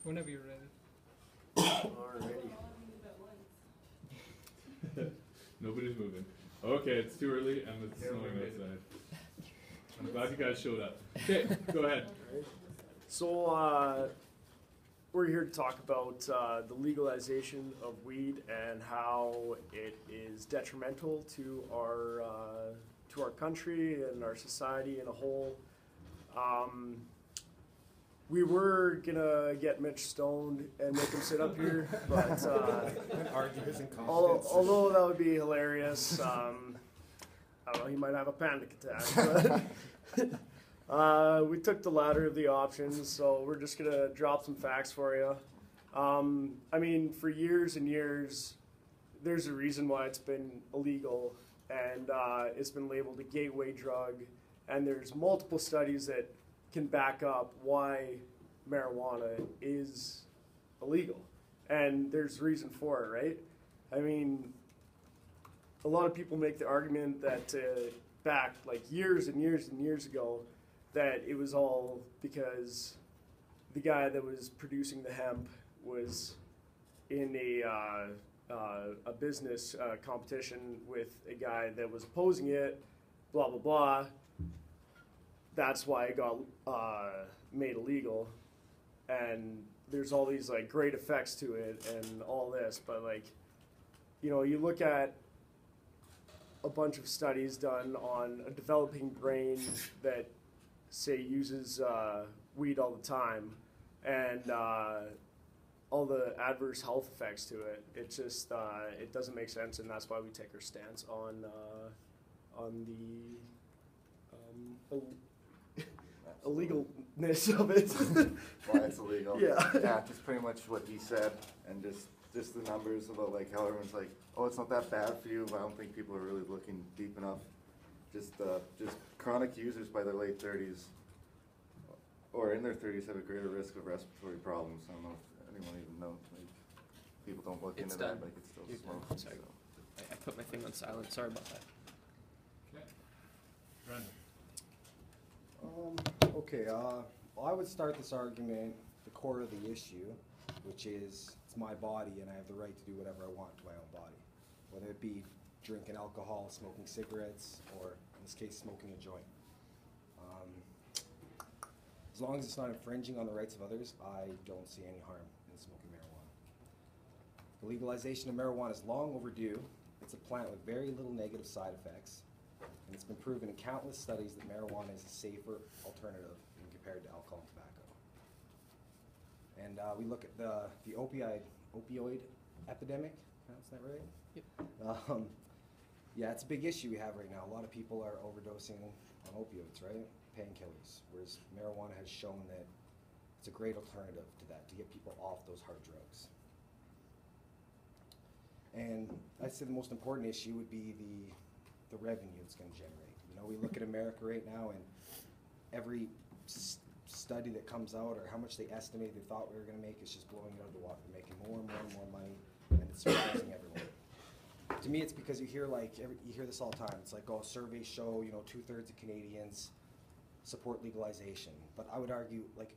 Whenever you're ready. Alrighty. Nobody's moving. Okay, it's too early and it's snowing outside. I'm glad you guys showed up. Okay, go ahead. So we're here to talk about the legalization of weed and how it is detrimental to our country and our society in a whole. We were gonna get Mitch stoned and make him sit up here, but although that would be hilarious, I don't know, he might have a panic attack. But we took the latter of the options, so we're just gonna drop some facts for you. I mean, for years and years, there's a reason why it's been illegal, and it's been labeled a gateway drug, and there's multiple studies that can back up why marijuana is illegal. And there's reason for it, right? I mean, a lot of people make the argument that back like years and years and years ago, that it was all because the guy that was producing the hemp was in a business competition with a guy that was opposing it, blah, blah, blah. That's why it got made illegal, and there's all these like great effects to it and all this, but like, you know, you look at a bunch of studies done on a developing brain that say uses weed all the time, and all the adverse health effects to it. It just it doesn't make sense, and that's why we take our stance on the illegalness of it. Why it's illegal. Yeah. Yeah, just pretty much what he said, and just the numbers about like how everyone's like, oh, it's not that bad for you, but I don't think people are really looking deep enough. Just chronic users by their late 30s or in their 30s have a greater risk of respiratory problems. I don't know if anyone even knows. Like, people don't look into that, like it's still smoke. Sorry. So. I put my thing on silent. Sorry about that. Okay. Brandon. Okay, well, I would start this argument, the core of the issue, which is it's my body and I have the right to do whatever I want to my own body. Whether it be drinking alcohol, smoking cigarettes, or in this case, smoking a joint. As long as it's not infringing on the rights of others, I don't see any harm in smoking marijuana. The legalization of marijuana is long overdue. It's a plant with very little negative side effects. And it's been proven in countless studies that marijuana is a safer alternative when compared to alcohol and tobacco. And we look at the opioid epidemic, pronounce that right? Yep. Yeah, it's a big issue we have right now. A lot of people are overdosing on opioids, right? Painkillers, whereas marijuana has shown that it's a great alternative to that, to get people off those hard drugs. And I'd say the most important issue would be the revenue it's going to generate. You know, we look at America right now, and every study that comes out, or how much they estimate they thought we were going to make, is just blowing it out of the water. We're making more and more and more money, and it's surprising everyone. To me, it's because you hear this all the time. It's like, oh, surveys show, you know, 2/3 of Canadians support legalization. But I would argue, like,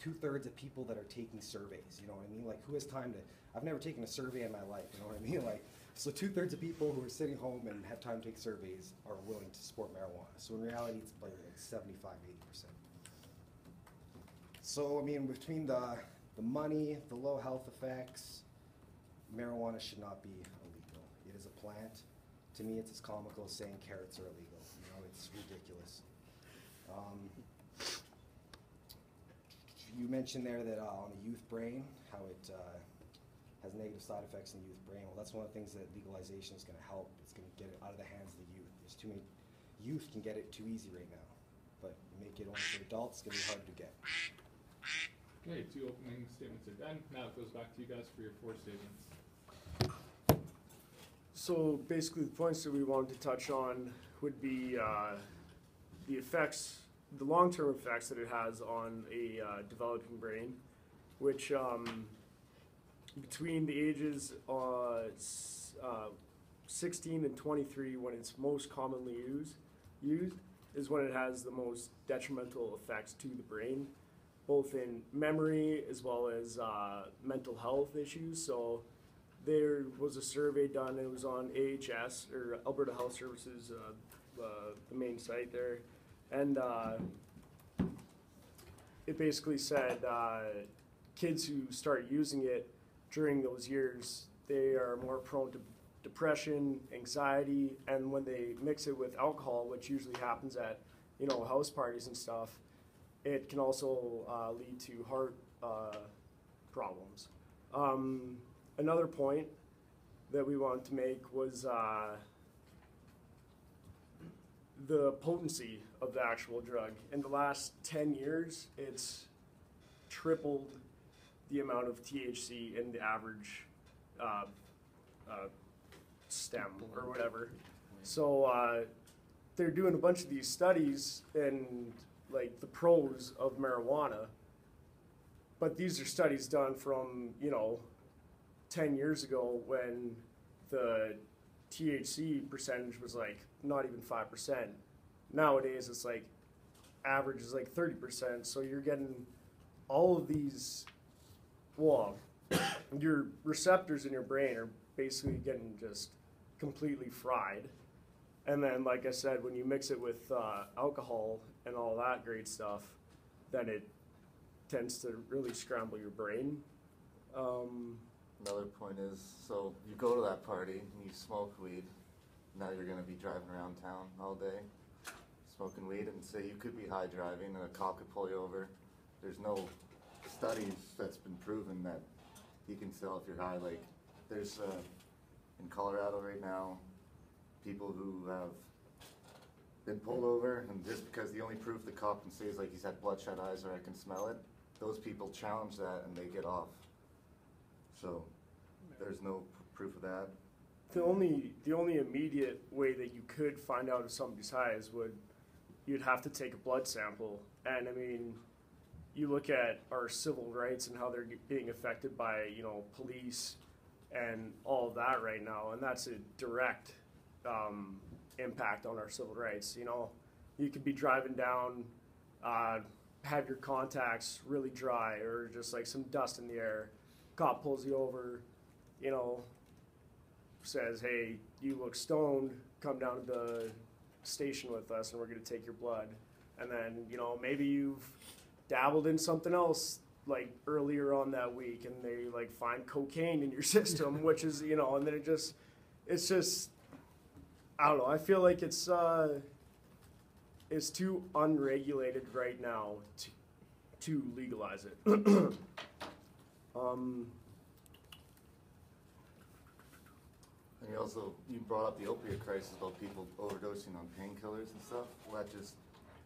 2/3 of people that are taking surveys, you know what I mean? Like, who has time to, I've never taken a survey in my life, you know what I mean? Like, so 2/3 of people who are sitting home and have time to take surveys are willing to support marijuana. So in reality, it's like 75, 80%. So, I mean, between the money, the low health effects, marijuana should not be illegal. It is a plant. To me, it's as comical as saying carrots are illegal. You know, it's ridiculous. You mentioned there that on the youth brain, how it has negative side effects in the youth brain. Well, that's one of the things that legalization is going to help. It's going to get it out of the hands of the youth. There's too many youth can get it too easy right now, but you make it only for adults, it's going to be hard to get. Okay, 2 opening statements are done. Now it goes back to you guys for your 4 statements. So basically, the points that we wanted to touch on would be the effects, the long-term effects that it has on a developing brain, which between the ages 16 and 23, when it's most commonly used, is when it has the most detrimental effects to the brain. both in memory as well as mental health issues. So there was a survey done, it was on AHS, or Alberta Health Services, the main site there, and it basically said kids who start using it during those years, they are more prone to depression, anxiety, and when they mix it with alcohol, which usually happens at, you know, house parties and stuff, it can also lead to heart problems. Another point that we wanted to make was the potency of the actual drug. In the last 10 years, it's tripled the amount of THC in the average stem or whatever. So they're doing a bunch of these studies and like the pros of marijuana, but these are studies done from, you know, 10 years ago when the THC percentage was like not even 5%. Nowadays it's like average is like 30%. So you're getting all of these, well, your receptors in your brain are basically getting just completely fried. And then, like I said, when you mix it with alcohol and all that great stuff, then it tends to really scramble your brain. Another point is, so you go to that party and you smoke weed. Now you're going to be driving around town all day, smoking weed, and say you could be high driving and a cop could pull you over. There's no studies that's been proven that you can tell if you're high. Like there's in Colorado right now, people who have been pulled over, and just because the only proof the cop can say is like he's had bloodshot eyes or I can smell it, those people challenge that and they get off. So there's no proof of that. The only immediate way that you could find out if somebody's high is you'd have to take a blood sample. And I mean, you look at our civil rights and how they're being affected by, you know, police and all of that right now, and that's a direct impact on our civil rights. You know, you could be driving down, have your contacts really dry or just like some dust in the air. Cop pulls you over, you know, says, hey, you look stoned, come down to the station with us and we're going to take your blood. And then, you know, maybe you've dabbled in something else like earlier on that week and they like find cocaine in your system, which is, you know, and then it's just, I don't know, I feel like it's too unregulated right now to legalize it. And you brought up the opiate crisis about people overdosing on painkillers and stuff. Well,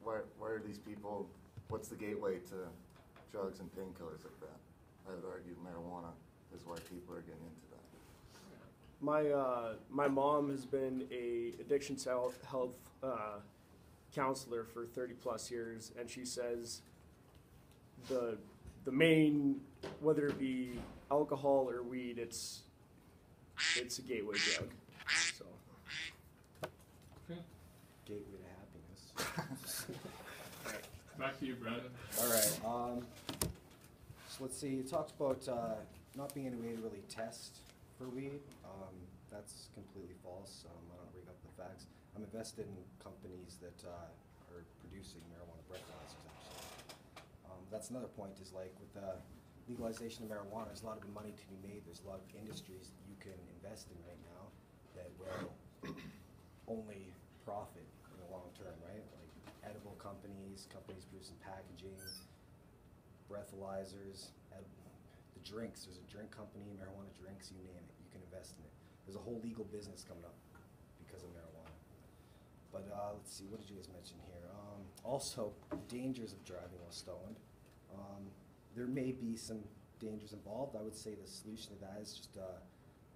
why are these people, what's the gateway to drugs and painkillers like that? I would argue marijuana is why people are getting into that. My mom has been a addiction health counselor for 30 plus years, and she says the main, whether it be alcohol or weed, it's a gateway drug. So Okay. Gateway to happiness. Back to you, Brandon. All right. So let's see. You talked about not being any way to really test for weed. That's completely false. I don't rig up the facts. I'm invested in companies that are producing marijuana breathalyzers, actually. That's another point, is like with the legalization of marijuana, there's a lot of money to be made. There's a lot of industries that you can invest in right now that will only profit in the long term, right? Like edible companies producing packaging, breathalyzers, the drinks. There's a drink company, marijuana drinks, you name it. You can invest in it. There's a whole legal business coming up because of marijuana. But let's see, what did you guys mention here? Also, dangers of driving while stoned. There may be some dangers involved. I would say the solution to that is just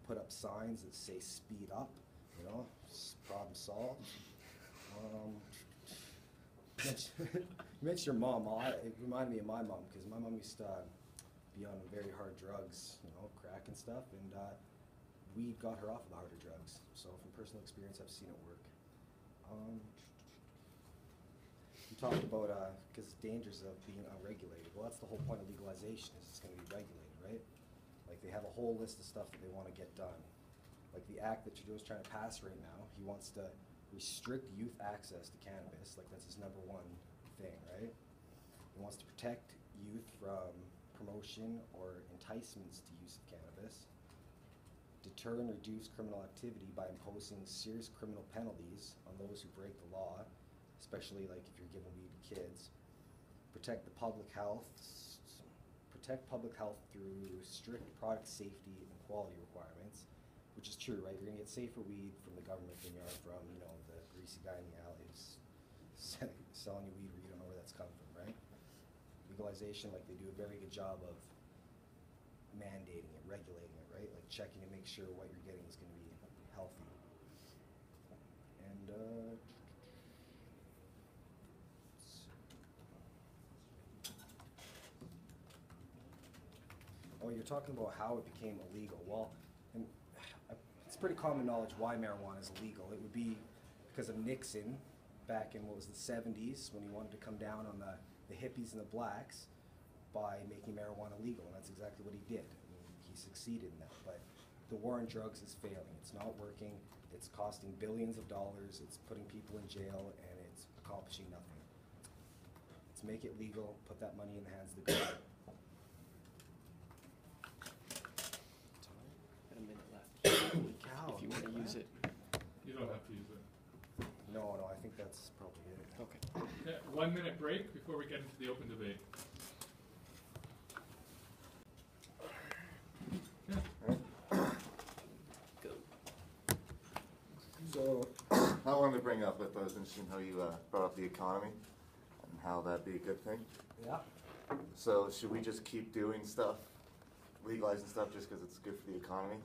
put up signs that say speed up, you know, problem solved. You mentioned your mom. It reminded me of my mom, because my mom used to be on very hard drugs, you know, crack and stuff, and weed got her off of the harder drugs. So from personal experience, I've seen it work. You talked about, because dangers of being unregulated. Well, that's the whole point of legalization, is it's gonna be regulated, right? Like, they have a whole list of stuff that they wanna get done. Like the act that Trudeau's trying to pass right now, he wants to restrict youth access to cannabis, like that's his number one thing, right? He wants to protect youth from promotion or enticements to use of cannabis, deter and reduce criminal activity by imposing serious criminal penalties on those who break the law, especially like if you're giving weed to kids, protect public health through strict product safety and quality requirements, which is true, right? You're gonna get safer weed from the government than you are from, you know, the greasy guy in the alley who's selling you weed where you don't know where that's coming from, right? Legalization, like they do a very good job of mandating it, regulating it, right? Like checking to make sure what you're getting is gonna be healthy. And oh, you're talking about how it became illegal. Well, and it's pretty common knowledge why marijuana is illegal. It would be because of Nixon back in, what was the 70s, when he wanted to come down on the hippies and the blacks by making marijuana legal, and that's exactly what he did. I mean, he succeeded in that, but the war on drugs is failing. It's not working. It's costing billions of dollars. It's putting people in jail, and it's accomplishing nothing. Let's make it legal, put that money in the hands of the government. Got a minute left. Holy cow. If you want to use it. You don't have to use it. No, I think that's probably it. Okay. Okay, 1 minute break before we get into the open debate. Go. So, I wanted to bring up, I was interested in how you brought up the economy and how that'd be a good thing. Yeah. So should we just keep doing stuff, legalizing stuff just because it's good for the economy?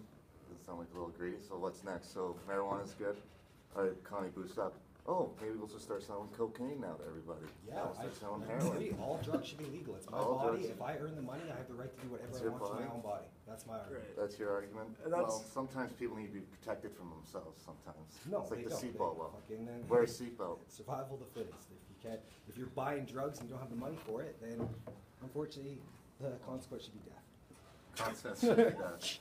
Doesn't sound like a little greedy. So what's next? So marijuana's good. All right, economy boost up. Oh, maybe we'll just start selling cocaine now to everybody. Yeah, Now start selling I heroin. agree. All drugs should be legal. It's my All body. drugs. If I earn the money, I have the right to do whatever It's I your want to my body. own body. That's my argument. Right. That's your argument? And that's- Well, sometimes people need to be protected from themselves sometimes. No, it's like they the don't. seatbelt They law. fucking then- Wear a seatbelt. Survival of the fittest. If you're buying drugs and you don't have the money for it, then unfortunately the consequence should be death. Constance should be that.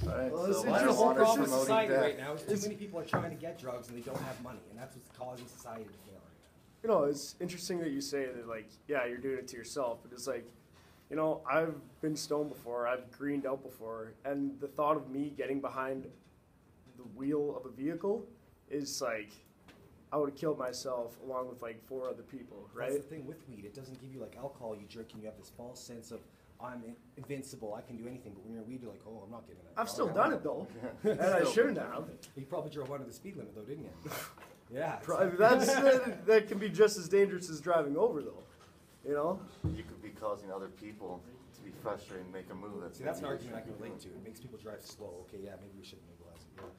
All right, Well, so it's That's the interesting. whole marijuana is problem with promoting society death. right now. Is too many people are trying to get drugs and they don't have money, and that's what's causing society to fail right now. You know, it's interesting that you say that, like, yeah, you're doing it to yourself, but it's like, you know, I've been stoned before, I've greened out before, and the thought of me getting behind the wheel of a vehicle is like, I would have killed myself along with like 4 other people, That's right? the thing with weed. It doesn't give you like alcohol. You drink and you have this false sense of I'm invincible. I can do anything. But when you're weed, you're like, oh, I'm not getting that. I've drug. still done it though, and I Still. shouldn't have. You probably drove under the speed limit though, didn't you? Yeah. That's that can be just as dangerous as driving over though, you know. You could be causing other people to be frustrated and make a move that's. See, that's an gonna argument I be can relate to. It makes people drive slow. Okay, yeah, maybe we shouldn't legalize it. Yeah.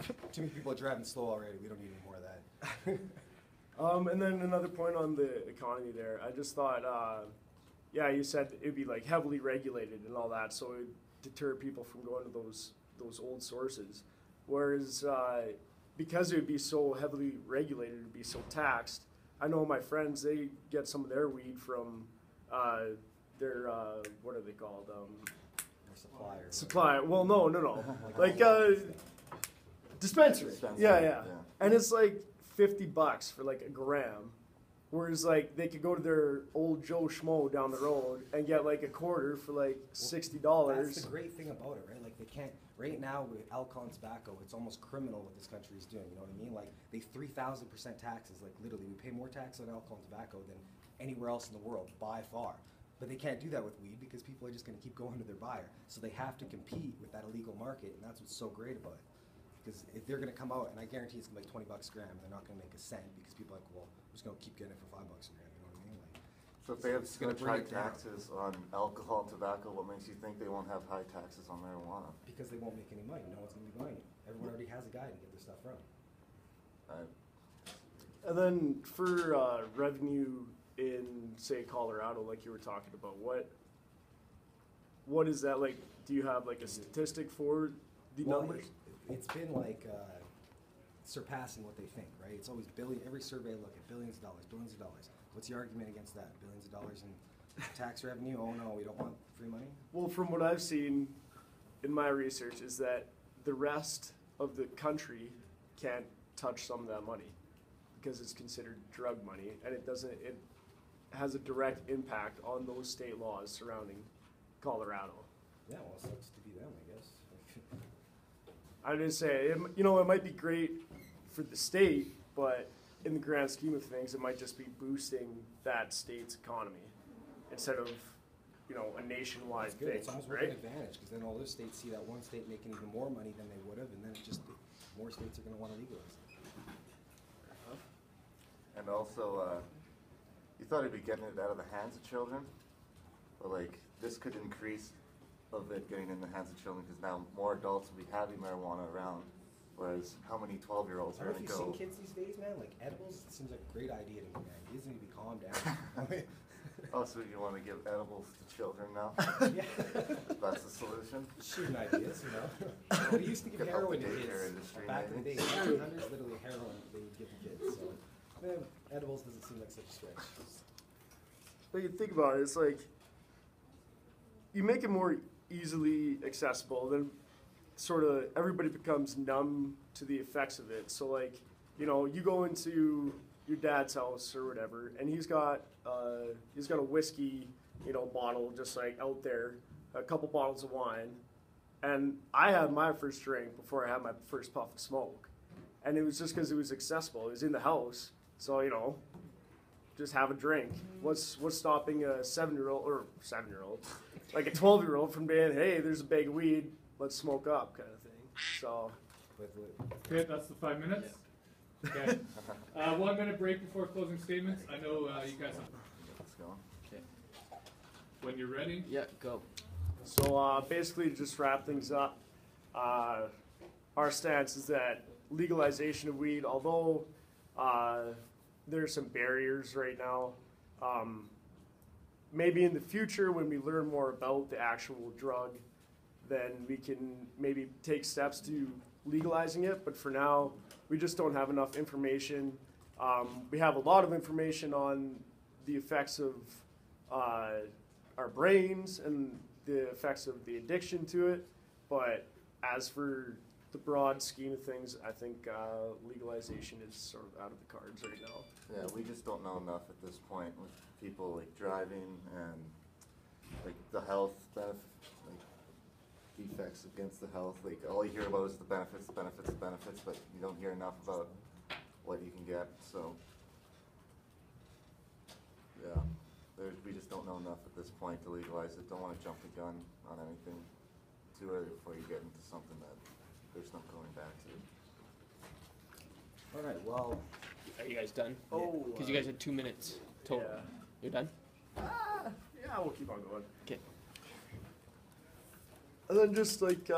If too many people are driving slow already. We don't need any more of that. And then another point on the economy there, I just thought, yeah, you said it'd be like heavily regulated and all that, so it would deter people from going to those old sources. Whereas because it would be so heavily regulated, it'd be so taxed. I know my friends, they get some of their weed from their what are they called? Or suppliers. Supply. Well, no. Like dispensary. Dispensary, Yeah. yeah. And it's like $50 for like a gram. Whereas like they could go to their old Joe Schmo down the road and get like a quarter for like $60. That's the great thing about it, right? Like they can't right now with alcohol and tobacco, it's almost criminal what this country is doing. You know what I mean? Like they 3,000% taxes. Like literally, we pay more tax on alcohol and tobacco than anywhere else in the world by far. But they can't do that with weed because people are just going to keep going to their buyer. So they have to compete with that illegal market, and that's what's so great about it. Because if they're going to come out, and I guarantee it's going to be like $20 a gram, they're not going to make a cent because people are like, well, I'm just going to keep getting it for $5 a gram. You know what I mean? Like, So if they have it's gonna gonna try bring it down. taxes on alcohol and tobacco, what makes you think they won't have high taxes on marijuana? because they won't make any money, no one's going to be buying it. Everyone already has a guy to get their stuff from. And then for revenue in say Colorado, like you were talking about, what is that like? Do you have like a statistic for the Well, numbers? it's been like surpassing what they think, right? It's always every survey I look at, billions of dollars, billions of dollars. What's the argument against that? Billions of dollars in tax revenue? Oh no, we don't want free money? Well, from what I've seen in my research is that the rest of the country can't touch some of that money because it's considered drug money, and it has a direct impact on those state laws surrounding Colorado. Yeah, well, it sucks to be them, I guess. I would just say, it might be great for the state, but in the grand scheme of things, it might just be boosting that state's economy instead of, a nationwide It's good. thing, It's almost right? an advantage because then all those states see that one state making even more money than they would have, and then more states are going to want to legalize it. And also, you thought it'd be getting it out of the hands of children, but like this could increase of it getting in the hands of children because now more adults will be having marijuana around, whereas how many 12-year-olds I are don't know going if to you've go? seen kids these days, man. Like edibles, it seems like a great idea to me, man. Kids need to be calmed down. Oh, so you want to give edibles to children now? Yeah. That's the solution? Shooting ideas, We used to give Could help heroin the to daycare kids industry, back in the maybe. day. 1900s, literally heroin they would give the kids. So, man, edibles doesn't seem like such a stretch. But you think about it, it's like you make it more easily accessible, then sort of everybody becomes numb to the effects of it. So like, you go into your dad's house or whatever, and he's got a whiskey, bottle just like out there, a couple bottles of wine, and I had my first drink before I had my first puff of smoke, and it was just because it was accessible. It was in the house, so just have a drink. What's stopping a 7-year-old, like a 12-year-old from being, hey, there's a bag of weed, let's smoke up, kind of thing. So, Okay, that's the 5 minutes. Okay. 1 minute break before closing statements. I know you guys have. Let's go. Okay. When you're ready. Yeah, go. so basically, to just wrap things up, our stance is that legalization of weed, although there are some barriers right now, maybe in the future when we learn more about the actual drug, then we can maybe take steps to legalizing it. But for now, we just don't have enough information. We have a lot of information on the effects of our brains and the effects of the addiction to it. But as for the broad scheme of things, I think legalization is sort of out of the cards right now. Yeah, we just don't know enough at this point with people like driving and like the health benefits, like defects against the health. Like all you hear about is the benefits, but you don't hear enough about what you can get. So yeah, we just don't know enough at this point to legalize it. Don't want to jump the gun on anything too early before you get into something that there's no going back to. All right, well, Are you guys done? Oh, Because you guys had 2 minutes total. yeah. You're done? Yeah, we'll keep on going. Okay. And then just like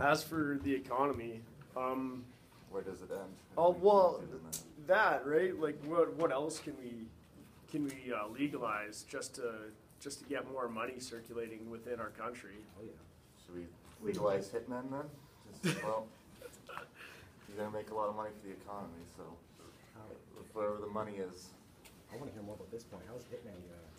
as for the economy, Where does it end? oh If we well, keep doing that. that right? Like what else can we legalize just to get more money circulating within our country? oh yeah. Should we legalize hitmen then? Well, you're gonna make a lot of money for the economy, so wherever the money is. I want to hear more about this point. How's Hitman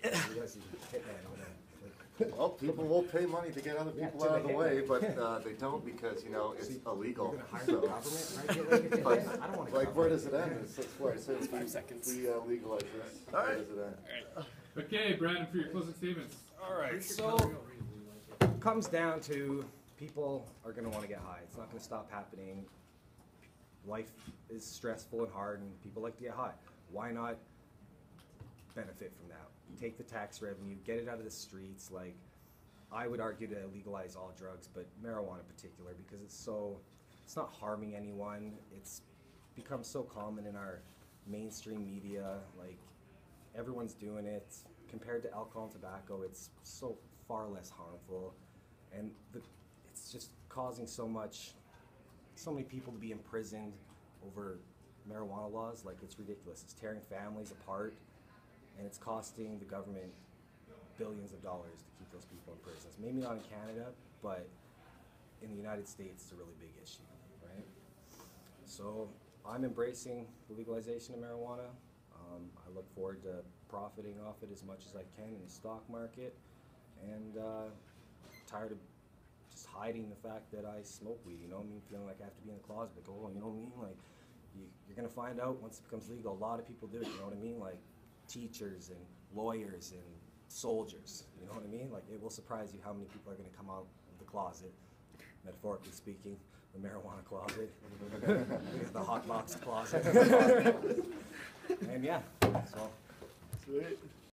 gonna legalize Hitman? Well, people will pay money to get other Yeah, people to out of the the way, hitman. but they don't because it's illegal. You're gonna hire So, the government, right? Like, but I don't want to. like, where does it end? That's where it says 5 seconds. we legalize this. All Where right. does it end? Okay, Brandon, for your closing statements. All right, so comes down to people are going to want to get high. It's not going to stop happening. Life is stressful and hard, and people like to get high. Why not benefit from that? Take the tax revenue, get it out of the streets. Like, I would argue to legalize all drugs, but marijuana in particular, because it's not harming anyone. It's become so common in our mainstream media. Like, everyone's doing it. Compared to alcohol and tobacco, it's so far less harmful, and it's just causing so many people to be imprisoned over marijuana laws. Like, it's ridiculous. It's tearing families apart, and it's costing the government billions of dollars to keep those people in prisons. Maybe not in Canada, but in the United States, it's a really big issue, right? So I'm embracing the legalization of marijuana. I look forward to profiting off it as much as I can in the stock market, and tired of just hiding the fact that I smoke weed. You know what I mean? Feeling like I have to be in the closet, but go, you know what I mean? Like you're gonna find out once it becomes legal. A lot of people do it. You know what I mean? Like teachers and lawyers and soldiers. You know what I mean? Like it will surprise you how many people are gonna come out of the closet, metaphorically speaking. The marijuana closet, the hot box closet, and yeah, so Sweet.